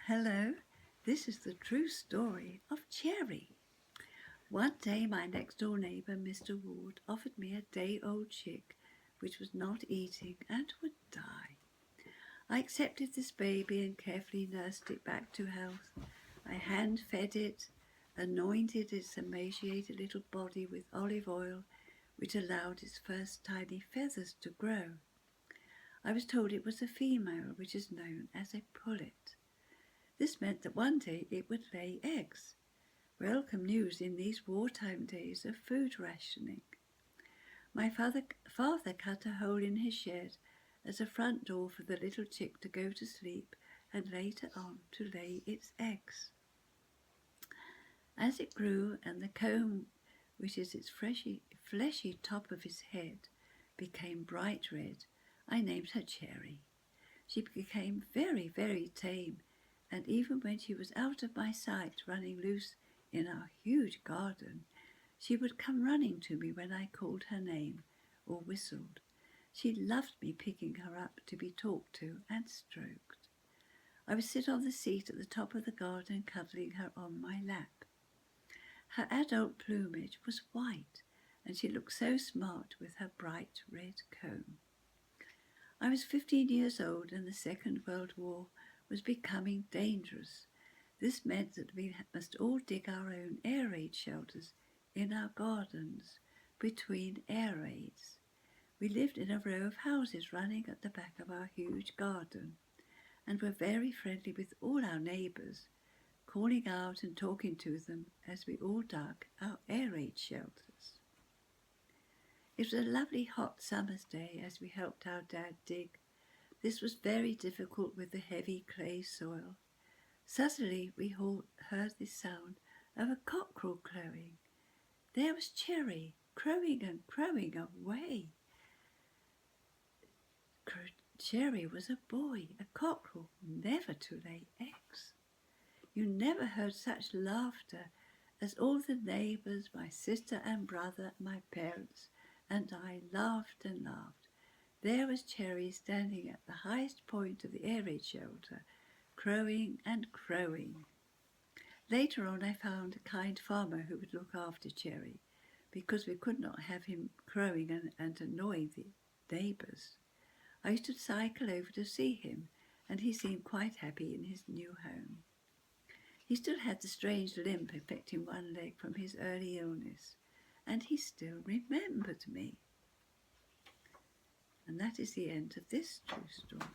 Hello, this is the true story of Cherry. One day my next door neighbour, Mr. Ward, offered me a day-old chick which was not eating and would die. I accepted this baby and carefully nursed it back to health. I hand-fed it, anointed its emaciated little body with olive oil, which allowed its first tiny feathers to grow. I was told it was a female, which is known as a pullet. This meant that one day it would lay eggs. Welcome news in these wartime days of food rationing. My father cut a hole in his shed as a front door for the little chick to go to sleep and later on to lay its eggs. As it grew and the comb, which is its fleshy top of its head, became bright red, I named her Cherry. She became very, very tame, and even when she was out of my sight running loose in our huge garden, she would come running to me when I called her name or whistled. She loved me picking her up to be talked to and stroked. I would sit on the seat at the top of the garden cuddling her on my lap. Her adult plumage was white, and she looked so smart with her bright red comb. I was 15 years old and the Second World War was becoming dangerous. This meant that we must all dig our own air raid shelters in our gardens between air raids. We lived in a row of houses running at the back of our huge garden and were very friendly with all our neighbours, calling out and talking to them as we all dug our air raid shelters. It was a lovely hot summer's day as we helped our dad dig. This was very difficult with the heavy clay soil. Suddenly we heard the sound of a cockerel crowing. There was Cherry, crowing and crowing away. Cherry was a boy, a cockerel, never to lay eggs. You never heard such laughter as all the neighbours, my sister and brother, my parents, and I laughed and laughed. There was Cherry standing at the highest point of the air raid shelter, crowing and crowing. Later on I found a kind farmer who would look after Cherry, because we could not have him crowing and annoying the neighbours. I used to cycle over to see him, and he seemed quite happy in his new home. He still had the strange limp affecting one leg from his early illness, and he still remembered me. And that is the end of this true story.